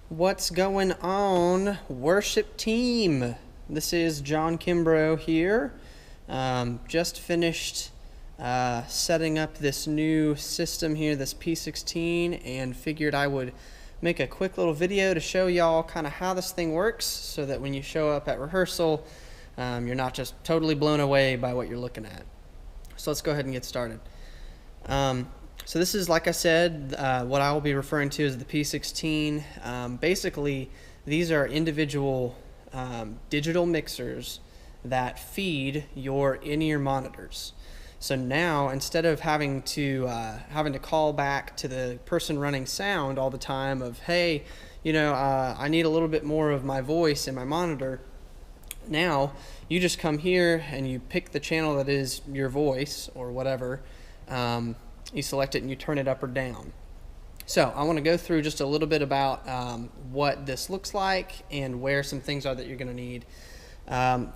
What's going on, worship team? This is John Kimbrough here. Just finished setting up this new system here, this P16, and figured I would make a quick little video to show y'all kind of how this thing works so that when you show up at rehearsal, you're not just totally blown away by what you're looking at. So let's go ahead and get started. So this is, like I said, what I will be referring to as the P16. Basically, these are individual digital mixers that feed your in-ear monitors. So now, instead of having to call back to the person running sound all the time of, hey, I need a little bit more of my voice in my monitor, now you just come here and you pick the channel that is your voice or whatever. You select it and you turn it up or down. So I want to go through just a little bit about what this looks like and where some things are that you're going to need.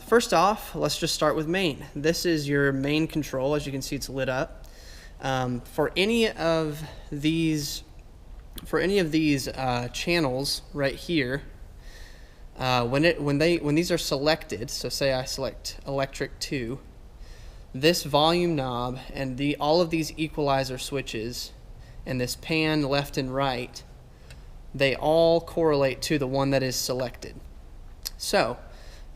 First off, let's just start with main. This is your main control. As you can see, it's lit up. For any of these channels right here, when these are selected, so say I select electric 2, this volume knob and all of these equalizer switches and this pan left and right, they all correlate to the one that is selected. So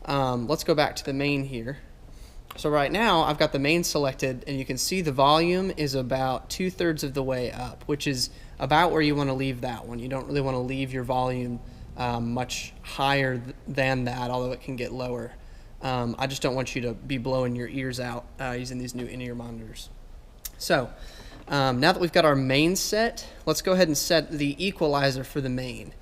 let's go back to the main here. So right now I've got the main selected, and you can see the volume is about 2/3 of the way up, which is about where you want to leave that one. You don't really want to leave your volume much higher than that, although it can get lower. I just don't want you to be blowing your ears out using these new in-ear monitors. So now that we've got our main set, let's go ahead and set the equalizer for the main.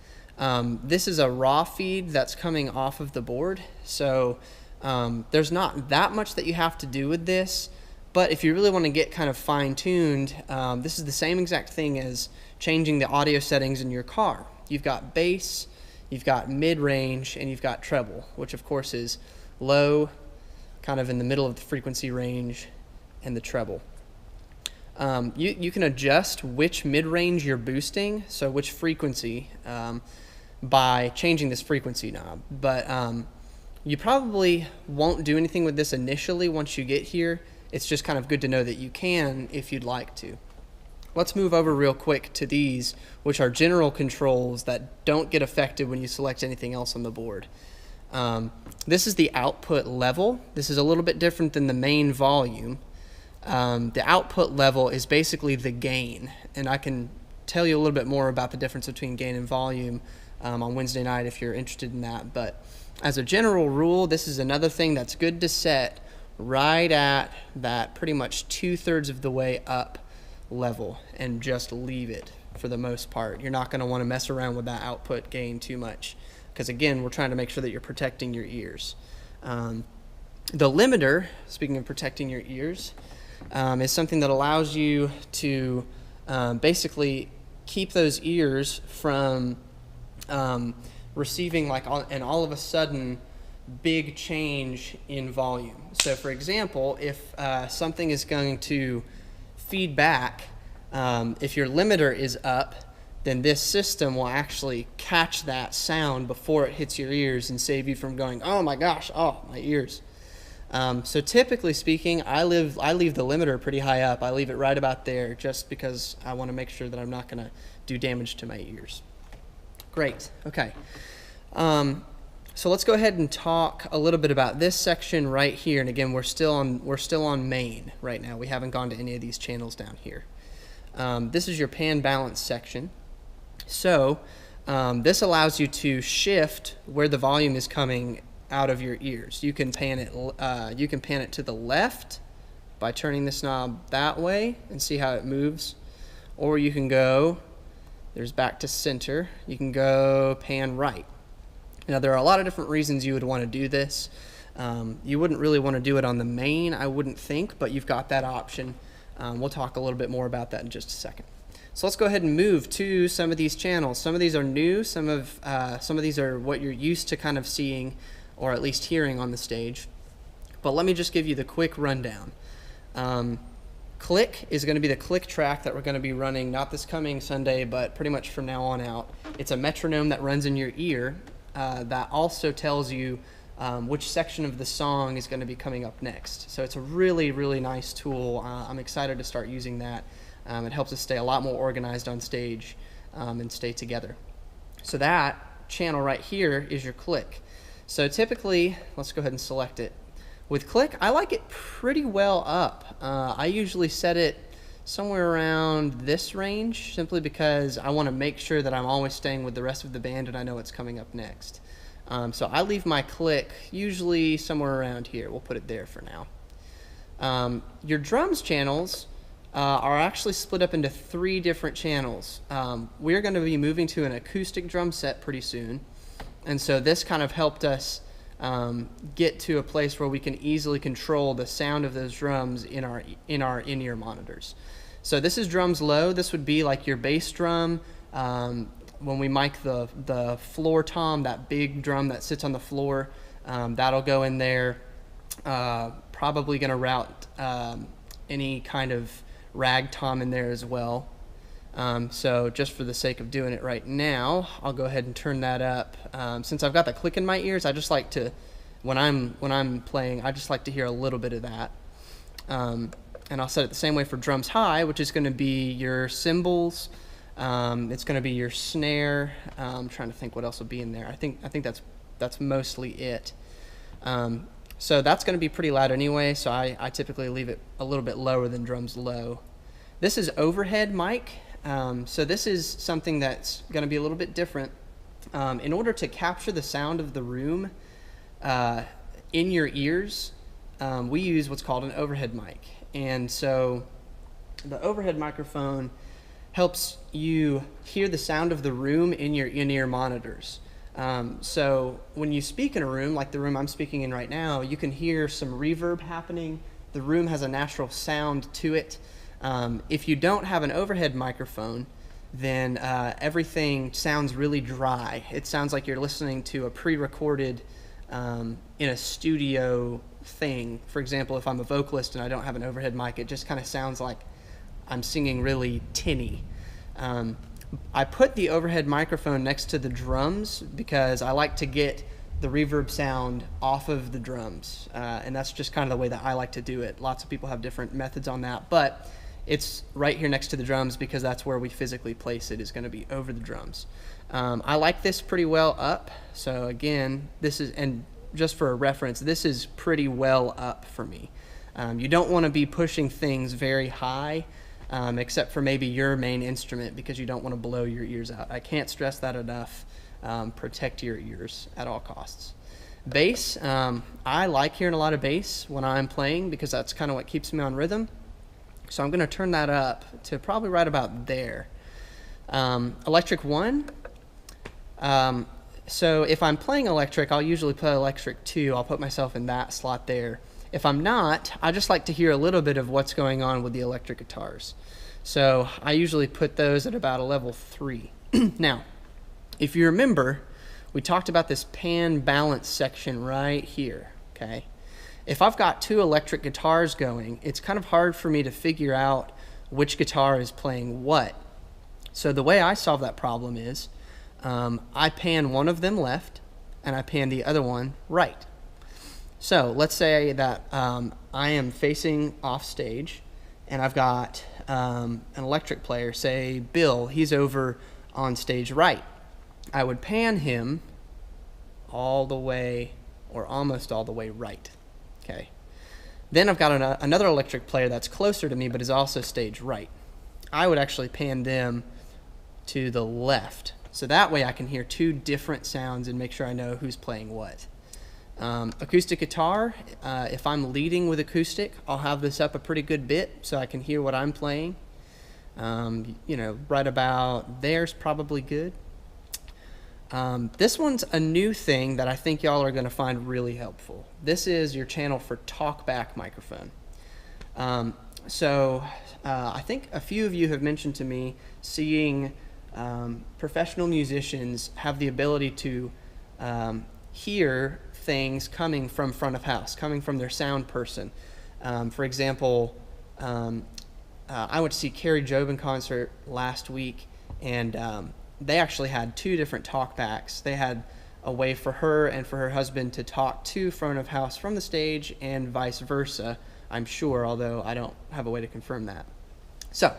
This is a raw feed that's coming off of the board, so there's not that much that you have to do with this, but if you really want to get kind of fine-tuned, this is the same exact thing as changing the audio settings in your car. You've got bass, you've got mid-range, and you've got treble, which of course is low, kind of in the middle of the frequency range, and the treble. You can adjust which mid-range you're boosting, so which frequency, by changing this frequency knob. But you probably won't do anything with this initially once you get here. It's just kind of good to know that you can if you'd like to. Let's move over real quick to these, which are general controls that don't get affected when you select anything else on the board. This is the output level. This is a little bit different than the main volume. The output level is basically the gain, and I can tell you a little bit more about the difference between gain and volume on Wednesday night if you're interested in that. But as a general rule, this is another thing that's good to set right at that pretty much 2/3 of the way up level and just leave it for the most part. You're not going to want to mess around with that output gain too much, because again, we're trying to make sure that you're protecting your ears. The limiter, speaking of protecting your ears, is something that allows you to basically keep those ears from receiving an all of a sudden big change in volume. So for example, if something is going to feed back, if your limiter is up, then this system will actually catch that sound before it hits your ears and save you from going, oh my gosh, oh, my ears. So typically speaking, I leave the limiter pretty high up. I leave it right about there just because I want to make sure that I'm not going to do damage to my ears. Great, okay. So let's go ahead and talk a little bit about this section right here. And again, we're still on main right now. We haven't gone to any of these channels down here. This is your pan balance section. So this allows you to shift where the volume is coming out of your ears. You can pan it to the left by turning this knob that way and see how it moves, or you can go, there's back to center, you can go pan right. Now there are a lot of different reasons you would want to do this. You wouldn't really want to do it on the main, I wouldn't think, but you've got that option. We'll talk a little bit more about that in just a second. So let's go ahead and move to some of these channels. Some of these are new, some of these are what you're used to kind of seeing or at least hearing on the stage. But let me just give you the quick rundown. Click is going to be the click track that we're going to be running, not this coming Sunday, but pretty much from now on out. It's a metronome that runs in your ear that also tells you which section of the song is going to be coming up next. So it's a really, really nice tool. I'm excited to start using that. It helps us stay a lot more organized on stage and stay together. So that channel right here is your click. So typically, let's go ahead and select it. With click, I like it pretty well up. I usually set it somewhere around this range simply because I want to make sure that I'm always staying with the rest of the band and I know what's coming up next. So I leave my click usually somewhere around here. We'll put it there for now. Your drums channels are actually split up into 3 different channels. We're going to be moving to an acoustic drum set pretty soon, and so this kind of helped us get to a place where we can easily control the sound of those drums in our in-ear monitors. So this is drums low. This would be like your bass drum. When we mic the floor tom, that big drum that sits on the floor, that'll go in there. Probably going to route any kind of rag tom in there as well. So just for the sake of doing it right now, I'll go ahead and turn that up. Since I've got the click in my ears, I just like to, when I'm playing, I just like to hear a little bit of that. And I'll set it the same way for drums high, which is going to be your cymbals. It's going to be your snare. I'm trying to think what else will be in there. I think that's mostly it. So that's going to be pretty loud anyway, so I typically leave it a little bit lower than drums low. This is overhead mic. So this is something that's going to be a little bit different. In order to capture the sound of the room in your ears, we use what's called an overhead mic. And so the overhead microphone helps you hear the sound of the room in your in-ear monitors. So when you speak in a room, like the room I'm speaking in right now, you can hear some reverb happening. The room has a natural sound to it. If you don't have an overhead microphone, then everything sounds really dry. It sounds like you're listening to a pre-recorded in a studio thing. For example, if I'm a vocalist and I don't have an overhead mic, it just kind of sounds like I'm singing really tinny. I put the overhead microphone next to the drums because I like to get the reverb sound off of the drums, and that's just kind of the way that I like to do it. Lots of people have different methods on that, but it's right here next to the drums because that's where we physically place it, is going to be over the drums. I like this pretty well up, so again, this is, and just for a reference, this is pretty well up for me. You don't want to be pushing things very high, except for maybe your main instrument, because you don't want to blow your ears out. I can't stress that enough. Protect your ears at all costs. Bass, I like hearing a lot of bass when I'm playing because that's kind of what keeps me on rhythm. So I'm going to turn that up to probably right about there. Electric 1. So if I'm playing electric, I'll usually play electric 2. I'll put myself in that slot there. If I'm not, I just like to hear a little bit of what's going on with the electric guitars. So I usually put those at about a level 3. Now, if you remember, we talked about this pan balance section right here, okay? If I've got 2 electric guitars going, it's kind of hard for me to figure out which guitar is playing what. So the way I solve that problem is I pan one of them left and I pan the other one right. So let's say that I am facing off stage and I've got an electric player, say Bill, he's over on stage right. I would pan him all the way or almost all the way right. Okay. Then I've got another electric player that's closer to me but is also stage right. I would actually pan them to the left. So that way I can hear 2 different sounds and make sure I know who's playing what. Acoustic guitar, if I'm leading with acoustic, I'll have this up a pretty good bit so I can hear what I'm playing. You know, right about there's probably good. This one's a new thing that I think y'all are going to find really helpful. This is your channel for Talkback microphone. I think a few of you have mentioned to me seeing professional musicians have the ability to hear things coming from front of house, coming from their sound person. For example, I went to see Carrie Job in concert last week, and they actually had 2 different talkbacks. They had a way for her and for her husband to talk to front of house from the stage, and vice versa, I'm sure, although I don't have a way to confirm that. So,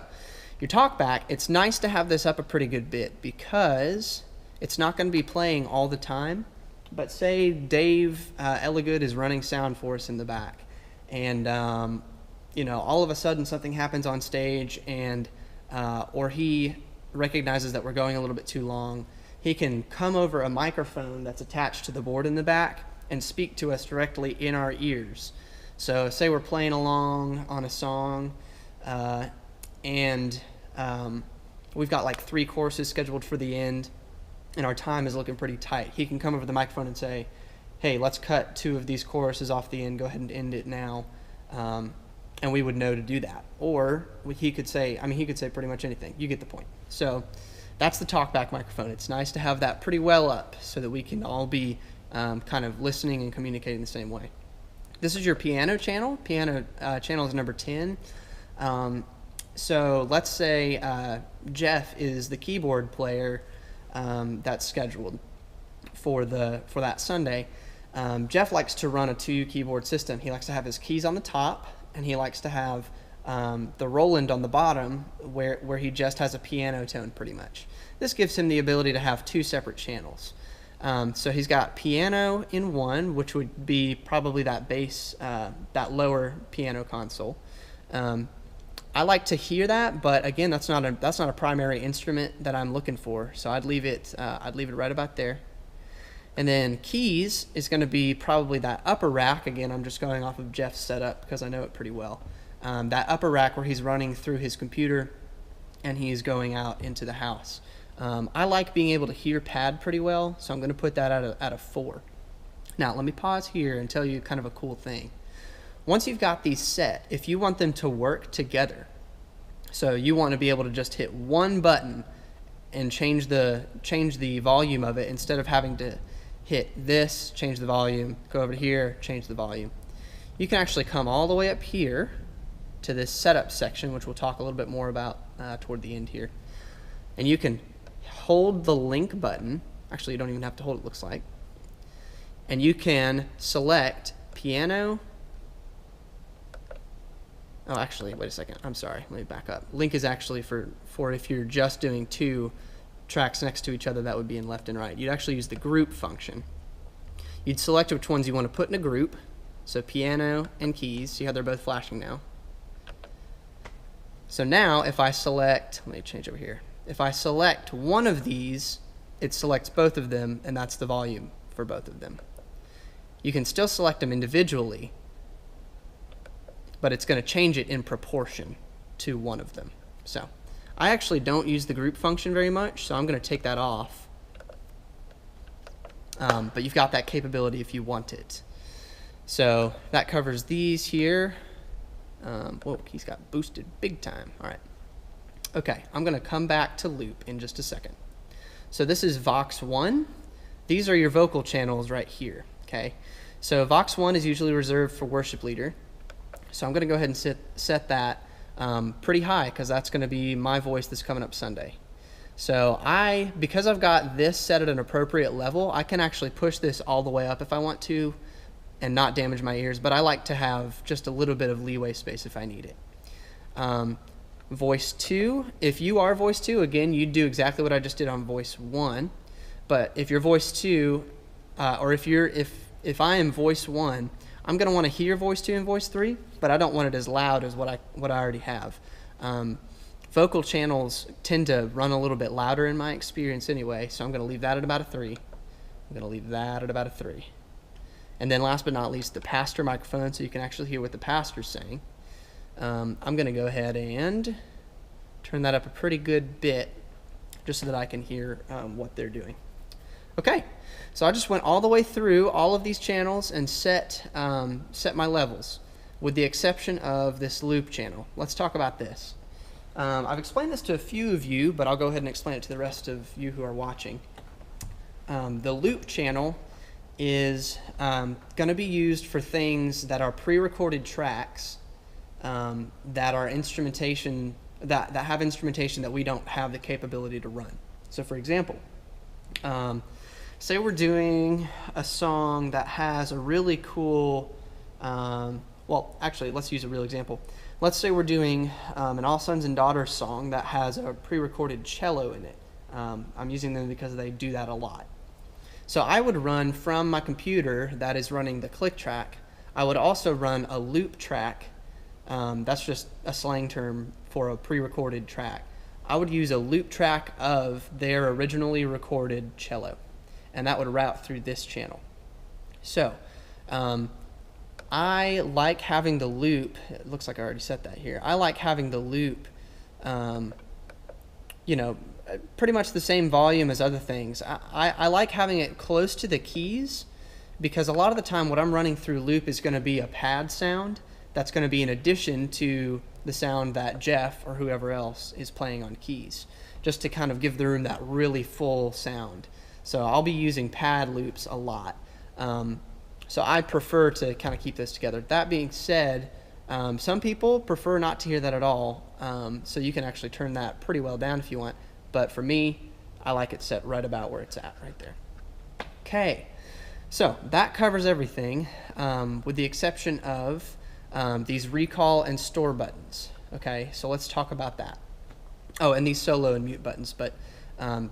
your talkback, it's nice to have this up a pretty good bit because it's not going to be playing all the time. But say Dave Elligood is running sound for us in the back, and all of a sudden something happens on stage, and or he recognizes that we're going a little bit too long. He can come over a microphone that's attached to the board in the back and speak to us directly in our ears. So say we're playing along on a song, and we've got like 3 choruses scheduled for the end, and our time is looking pretty tight. He can come over the microphone and say, hey, let's cut 2 of these choruses off the end, go ahead and end it now, and we would know to do that. Or he could say pretty much anything. You get the point. So that's the talkback microphone. It's nice to have that pretty well up so that we can all be kind of listening and communicating the same way. This is your piano channel. Piano channel is number 10. So let's say Jeff is the keyboard player that's scheduled for that Sunday. Jeff likes to run a 2 keyboard system. He likes to have his keys on the top, and he likes to have the Roland on the bottom where he just has a piano tone pretty much. This gives him the ability to have 2 separate channels. So he's got piano in one, which would be probably that bass, that lower piano console. I like to hear that, but again, that's not a primary instrument that I'm looking for. So I'd leave it right about there. And then keys is going to be probably that upper rack. Again, I'm just going off of Jeff's setup because I know it pretty well. That upper rack where he's running through his computer and he's going out into the house. I like being able to hear pad pretty well, so I'm going to put that at a 4. Now, let me pause here and tell you kind of a cool thing. Once you've got these set, if you want them to work together, so you want to be able to just hit one button and change the volume of it instead of having to hit this, change the volume, go over here, change the volume. You can actually come all the way up here to this setup section, which we'll talk a little bit more about toward the end here. And you can hold the link button. Actually, you don't even have to hold it, looks like. And you can select piano. Oh, actually, wait a second. I'm sorry. Let me back up. Link is actually for if you're just doing 2 tracks next to each other, that would be in left and right. You'd actually use the group function. You'd select which ones you want to put in a group. So piano and keys. See how they're both flashing now? So now if I select, let me change over here. If I select one of these, it selects both of them, and that's the volume for both of them. You can still select them individually, but it's going to change it in proportion to one of them. So I actually don't use the group function very much, so I'm going to take that off. But you've got that capability if you want it. So that covers these here. Whoa, he's got boosted big time. All right. Okay, I'm going to come back to loop in just a second. So this is Vox 1. These are your vocal channels right here. Okay. So Vox 1 is usually reserved for worship leader. So I'm going to go ahead and set that pretty high because that's going to be my voice that's coming up Sunday. So because I've got this set at an appropriate level, I can actually push this all the way up if I want to and not damage my ears, but I like to have just a little bit of leeway space if I need it. Voice 2, if you are voice 2, again, you'd do exactly what I just did on voice 1. But if you're voice 2, or if I am voice 1, I'm going to want to hear voice 2 and voice 3, but I don't want it as loud as what I already have. Vocal channels tend to run a little bit louder in my experience anyway, so I'm going to leave that at about a 3. I'm going to leave that at about a 3. And then last but not least, the pastor microphone, so you can actually hear what the pastor's saying. I'm going to go ahead and turn that up a pretty good bit just so that I can hear what they're doing. Okay, so I just went all the way through all of these channels and set my levels, with the exception of this loop channel. Let's talk about this. I've explained this to a few of you, but I'll go ahead and explain it to the rest of you who are watching. The loop channel is going to be used for things that are pre-recorded tracks that are instrumentation that have instrumentation that we don't have the capability to run. So for example, say we're doing a song that has a really cool, well, actually, let's use a real example. Let's say we're doing an All Sons and Daughters song that has a pre-recorded cello in it. I'm using them because they do that a lot. So I would run from my computer that is running the click track. I would also run a loop track. That's just a slang term for a pre-recorded track. I would use a loop track of their originally recorded cello, and that would route through this channel. So I like having the loop. It looks like I already set that here. I like having the loop, you know, pretty much the same volume as other things. I like having it close to the keys, because a lot of the time what I'm running through loop is going to be a pad sound that's going to be in addition to the sound that Jeff or whoever else is playing on keys, just to kind of give the room that really full sound. So I'll be using pad loops a lot. So I prefer to kind of keep this together. That being said, some people prefer not to hear that at all, so you can actually turn that pretty well down if you want. But for me, I like it set right about where it's at, right there. Okay, so that covers everything, with the exception of these recall and store buttons. Okay, so let's talk about that. Oh, and these solo and mute buttons, but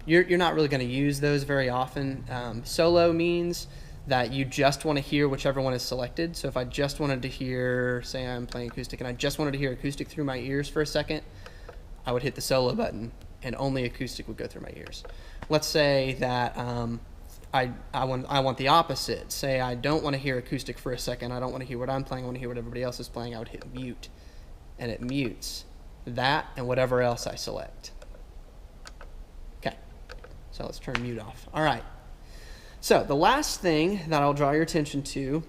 you're not really going to use those very often. Solo means that you just want to hear whichever one is selected. So if I just wanted to hear, say I'm playing acoustic, and I just wanted to hear acoustic through my ears for a second, I would hit the solo button, and only acoustic would go through my ears. Let's say that I want the opposite. Say I don't want to hear acoustic for a second. I don't want to hear what I'm playing. I want to hear what everybody else is playing. I would hit mute, and it mutes that and whatever else I select. Okay, so let's turn mute off. All right. So the last thing that I'll draw your attention to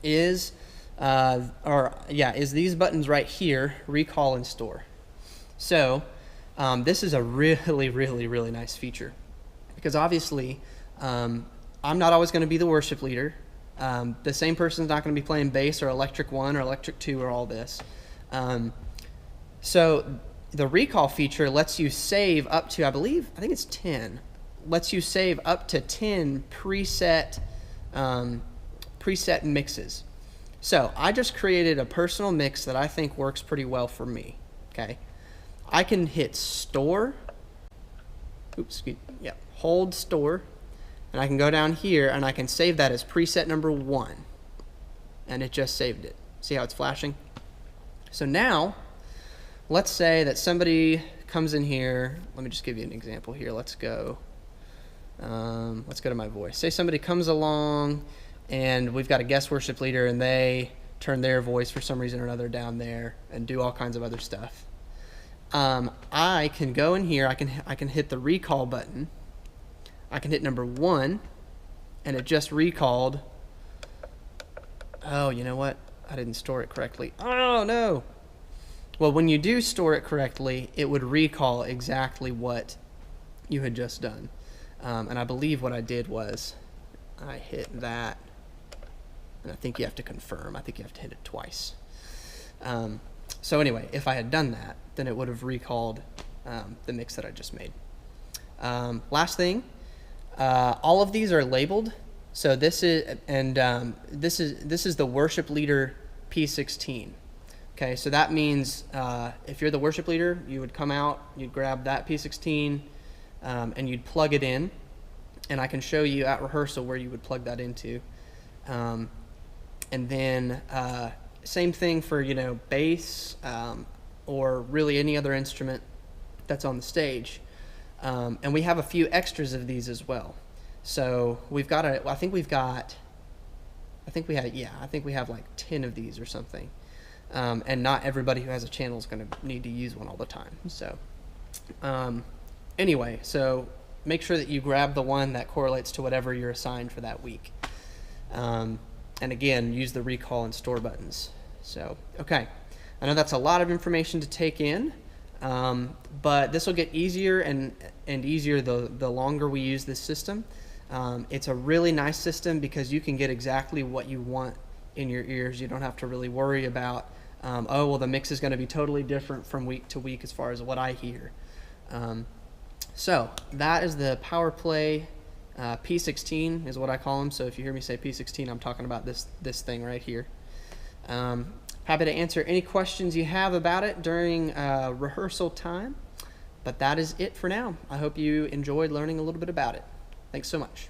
is, is these buttons right here, recall and store. So this is a really, really, really nice feature, because obviously I'm not always going to be the worship leader. The same person's not going to be playing bass or electric 1 or electric 2 or all this. So the recall feature lets you save up to, I think it's 10. Lets you save up to 10 preset mixes. So I just created a personal mix that I think works pretty well for me. Okay, I can hit store. Hold store, and I can go down here and I can save that as preset number 1, and it just saved it. See how it's flashing? So now, let's say that somebody comes in here. Let me just give you an example here. Let's go to my voice. Say somebody comes along and we've got a guest worship leader, and they turn their voice for some reason or another down there and do all kinds of other stuff. I can go in here, I can hit the recall button. I can hit number 1, and it just recalled. Oh, you know what? I didn't store it correctly. Oh, no. Well, when you do store it correctly, it would recall exactly what you had just done. And I believe what I did was I hit that, and I think you have to confirm. I think you have to hit it twice. So anyway, if I had done that, then it would have recalled the mix that I just made. Last thing, all of these are labeled. So this is the worship leader P16. Okay, so that means if you're the worship leader, you would come out, you'd grab that P16, and you'd plug it in, and I can show you at rehearsal where you would plug that into. And then same thing for, bass or really any other instrument that's on the stage. And we have a few extras of these as well. So we've got I think we have like 10 of these or something. And not everybody who has a channel is going to need to use one all the time. So anyway, so make sure that you grab the one that correlates to whatever you're assigned for that week. And again, use the recall and store buttons. So, okay. I know that's a lot of information to take in, but this will get easier and easier the longer we use this system. It's a really nice system because you can get exactly what you want in your ears. You don't have to really worry about oh, well, the mix is going to be totally different from week to week as far as what I hear. So that is the Power Play P16 is what I call them. So if you hear me say P16, I'm talking about this thing right here. Happy to answer any questions you have about it during rehearsal time. But that is it for now. I hope you enjoyed learning a little bit about it. Thanks so much.